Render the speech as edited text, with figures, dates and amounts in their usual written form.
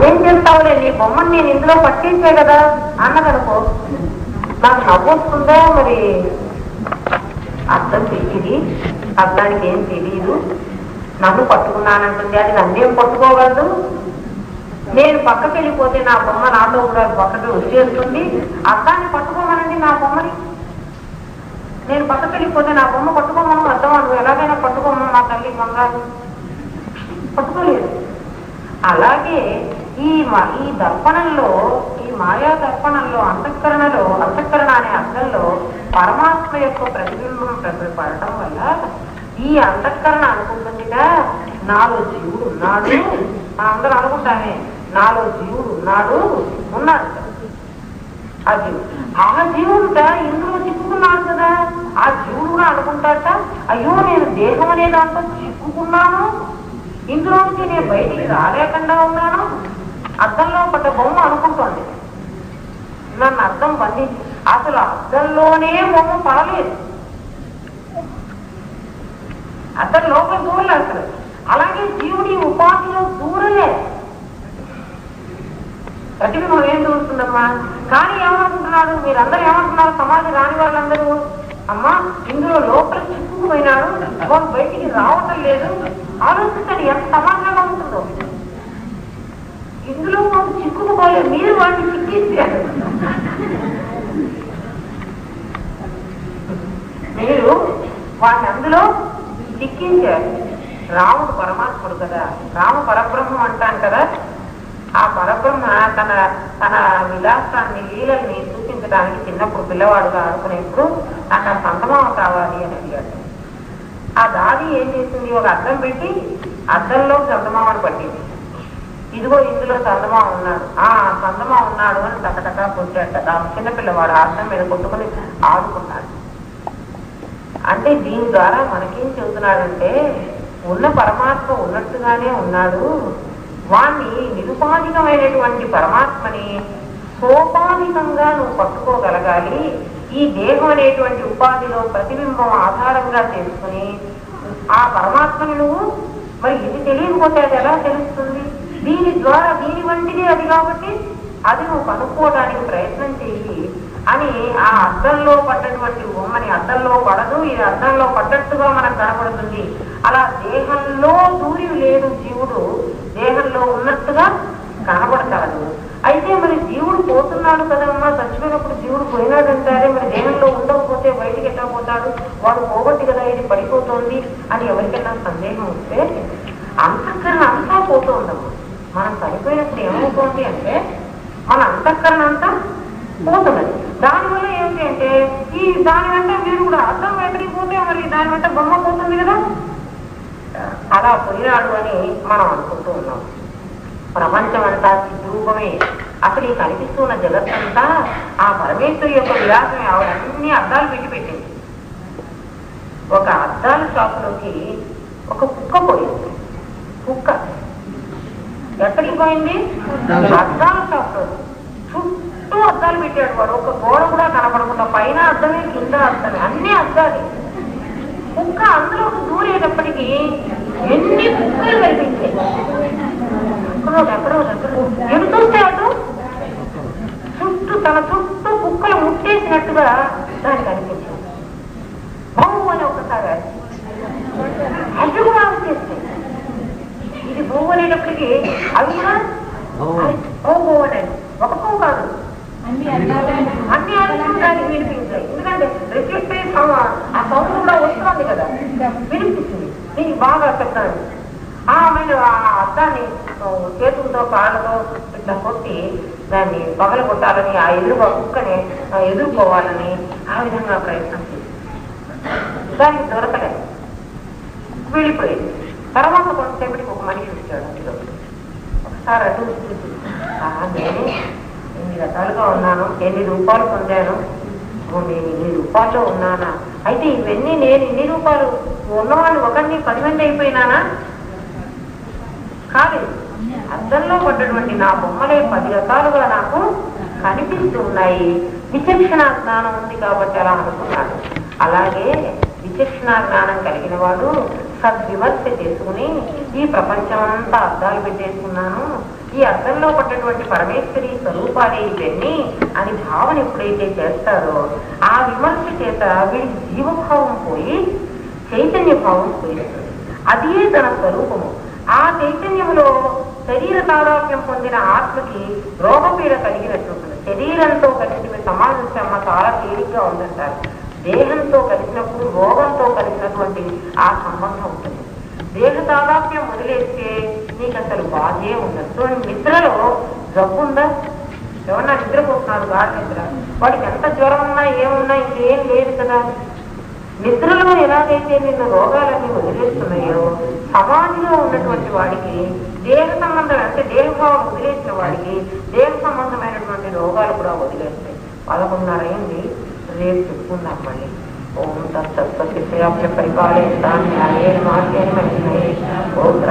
అదేం చేస్తావులే, నీ బొమ్మని నేను ఇందులో పట్టించే కదా అన్నదనుకో, నాకు నవ్వొస్తుందా? మరి అర్థం తెచ్చిది, అర్థానికి ఏం తెలియదు, నన్ను పట్టుకున్నానంటుంది, అది నన్నేం పట్టుకోగలదు? నేను పక్కకి వెళ్ళిపోతే నా బొమ్మ నాతో కూడా పక్కకి వచ్చేస్తుంది. అర్థాన్ని పట్టుకోమనండి నా బొమ్మని. నేను పక్కకి వెళ్ళిపోతే నా బొమ్మ పట్టుకోమను, అర్థం నువ్వు ఎలాగైనా పట్టుకోమను మా తల్లి బంగారు. పట్టుకోలేదు. అలాగే ఈ దర్పణంలో, ఈ మాయా దర్పణంలో, అంతఃకరణ అనే అర్థంలో పరమాత్మ యొక్క ప్రతిబింబం పడటం వల్ల ఈ అంతఃకరణ అనుకుంటుందిగా, నాలో జీవుడు ఉన్నాడు. మనందరూ అనుకుంటామే, నాలో జీవుడు ఉన్నాడు. ఆ జీవుడుట ఇందులో చిక్కుకున్నాడు కదా. ఆ జీవుడు కూడా అనుకుంటాట, అయ్యో నేను దేహం అనే దాంట్లో చిక్కుకున్నాను, ఇందులో నుంచి నేను బయటికి రాలేకుండా ఉన్నాను. అద్దంలో పడ్డ బొమ్మ అనుకుంటోంది, నన్ను అద్దం బంధించి. అసలు అద్దంలోనే బొమ్మ పడలేదు, అద్దం లోపల దూరలే అసలు. అలాగే జీవుడి ఉపాధిలో దూరలే. ప్రతిబింబం ఏం దూరుతుందమ్మా? కానీ ఏమనుకుంటున్నాడు, మీరందరూ ఏమంటున్నారు, సమాజం రాని వాళ్ళందరూ, అమ్మా ఇందులో లోపల చిక్కుకుపోయినాడు, వాళ్ళు బయటికి రావటం లేదు. ఆలోచించండి ఎంత సమాజంగా ఉంటుందో. ఇందులో వాళ్ళు చిక్కుకుపోలేదు, మీరు వాడిని చిక్కించారు. మీరు వాడిని అందులో చిక్కించారు. రాముడు పరమాత్ముడు కదా, రామ పరబ్రహ్మం అంటాను కదా. ఆ పరబ్రహ్మ తన విలాసాన్ని, లీలల్ని చూపించడానికి చిన్నప్పుడు పిల్లవాడుగా ఆడుకునేప్పుడు నాకు ఆ సంతమామ కావాలి అని అడిగాడు. ఆ దాది ఏం చేసింది, ఒక అద్దం పెట్టి అద్దంలో చందమామను పట్టింది. ఇదిగో ఇందులో చందమామ ఉన్నాడు, చందమామ ఉన్నాడు అని టకటకా కొట్టాడు. ఆ చిన్నపిల్లవాడు ఆ అద్దం మీద కొట్టుకుని ఆడుకున్నాడు. అంటే దీని ద్వారా మనకేం చెబుతున్నాడంటే, ఉన్న పరమాత్మ ఉన్నట్టుగానే ఉన్నాడు. వాణ్ణి నిరుపాధికమైనటువంటి పరమాత్మని సోపాధికంగా నువ్వు పట్టుకోగలగాలి. ఈ దేహం అనేటువంటి ఉపాధిలో ప్రతిబింబం ఆధారంగా చేసుకుని ఆ పరమాత్మని నువ్వు, మరి ఇది తెలియకపోతే అది ఎలా తెలుస్తుంది? దీని ద్వారా, దీని వంటిది అది కాబట్టి అది నువ్వు కనుక్కోవడానికి ప్రయత్నం చెయ్యి అని ఆ అద్దంలో పడ్డటువంటి బొమ్మని అద్దంలో పడదు, ఇది అద్దంలో పడ్డట్టుగా మనకు కనపడుతుంది. అలా దేహంలో దూరి లేదు జీవుడు, దేహంలో ఉన్నట్టుగా కనపడతాడు. అయితే మరి జీవుడు పోతున్నాడు కదమ్మా, చచ్చిపోయినప్పుడు జీవుడు పోయినాడంటారే, మరి దేహంలో ఉండకపోతే బయటికి ఎట్లా పోతాడు? వాడు పోగొట్టి కదా ఇది పడిపోతుంది అని ఎవరికైనా సందేహం వస్తే, అంతఃకరణ అంతా పోతుందమ్మా. మనం చనిపోయినప్పుడు ఏమవుతుంది అంటే మన అంతఃకరణ అంతా పోతున్నది. దానివల్ల ఏమిటి అంటే, దాని వెంట మీరు కూడా అర్థం వెంటనే పోతే మరి దాని వెంట బొమ్మ పోతుంది కదా. అలా పోయినాడు అని మనం అనుకుంటూ ఉన్నాం. ప్రపంచం అంతా చిద్రూపమే. అసలు ఈ కనిపిస్తున్న జగత్తంతా ఆ పరమేశ్వరి యొక్క విలాసమే. ఆవిడ అన్ని అద్దాలు పెట్టింది. ఒక అద్దాల షాపులోకి ఒక కుక్క పోయింది. కుక్క ఎక్కడికి పోయింది? అద్దాల షాపులో. చుట్టూ అద్దాలు పెట్టాడు వాడు, ఒక గోడ కూడా కనపడకుండా. పైన అద్దమే, కింద అద్దమే, అన్ని అద్దాలు. కుక్క అందులో దూరేటప్పటికీ ఎన్ని కుక్కలు కనిపించాయి. ఎక్కడో ఎడుతూస్తే అటు తన చుట్టూ కుక్కలు ముట్టేసినట్టుగా దానికి అనిపించింది. బావు అని ఒకసారి అవి కూడా వచ్చేస్తాయి. ఇది బావు అనేటప్పటికీ అవి కూడా బావు అనేది ఒక పువ్వు కాదు, అన్ని అర్థానికి వినిపించాయి. ఎందుకంటే రిఫ్లెక్ట్ ఆ సౌండ్ కూడా వస్తుంది కదా, వినిపిస్తుంది. దీనికి బాగా చెప్తాను. ఆమెను ఆ అద్దాన్ని చేతులతో కాళ్ళతో ఇట్లా కొట్టి దాన్ని పగల కొట్టాలని, ఆ కుక్కని ఎదుర్కోవాలని ఆ విధంగా ప్రయత్నం చేసింది. దానికి దొరకలేదు, వెళ్ళిపోయింది. తర్వాత కొంతసేపటికి ఒక మనిషి వచ్చాడు. అందులో ఒకసారి అటు చూసి, నేను ఎన్ని రకాలుగా ఉన్నాను, ఎన్ని రూపాయలు పొందాను, నేను ఇన్ని రూపాయలు ఉన్నానా? అయితే ఇవన్నీ నేను ఇన్ని రూపాయలు ఉన్నవాళ్ళు ఒకరిని 10 మంది అయిపోయినానా? కాలేదు. అద్దంలో పడ్డటువంటి నా బొమ్మలే 10 రకాలుగా నాకు కనిపిస్తూ ఉన్నాయి. విచక్షణ జ్ఞానం ఉంది కాబట్టి అలా అనుకున్నాడు. అలాగే విచక్షణ జ్ఞానం కలిగిన వాడు సద్విమర్శ చేసుకుని, ఈ ప్రపంచం అంతా అద్దాలు పెట్టేసుకున్నాను, ఈ ఈ అర్థంలో పడ్డటువంటి పరమేశ్వరి స్వరూపాలే ఇవన్నీ అని భావన ఎప్పుడైతే చేస్తారో ఆ విమర్శ చేత వీడికి జీవభావం పోయి చైతన్య భావం పోయిస్తుంది. అదే తన స్వరూపము. ఆ చైతన్యంలో శరీర తాదాత్మ్యం పొందిన ఆత్మకి రోగపీడ కలిగినట్టు ఉంటుంది. శరీరంతో కలిసి మీరు సమాధించే అమ్మ చాలా తేలిగ్గా ఉందంటారు. దేహంతో కలిసినప్పుడు రోగంతో కలిసినటువంటి ఆ సంబంధం ఉంటుంది. దేహ తాదాత్మ్యం వదిలేస్తే నీకు అసలు బాధే ఉండదు. చూడండి, నిద్రలో జబ్బు ఉందా? ఎవరన్నా నిద్రపోతున్నారు గాఢ నిద్ర, వాడికి ఎంత జ్వరం ఉన్నా ఏమున్నా ఇంకేం లేదు కదా. నిద్రలో ఎలాగైతే నిన్ను రోగాలన్నీ వదిలేస్తున్నాయో సమాధిలో ఉన్నటువంటి వాడికి దేహ సంబంధం అంటే దేహభావం వదిలేసిన వాడికి దేహ సంబంధమైనటువంటి రోగాలు కూడా వదిలేస్తాయి. 11:30 అయింది. రేపు చెప్పుకుందాం మళ్ళీ. ఓం తత్సత్ పరిపాలయంతాం న్యాయేన మార్గేణ మహిమహే. ఓం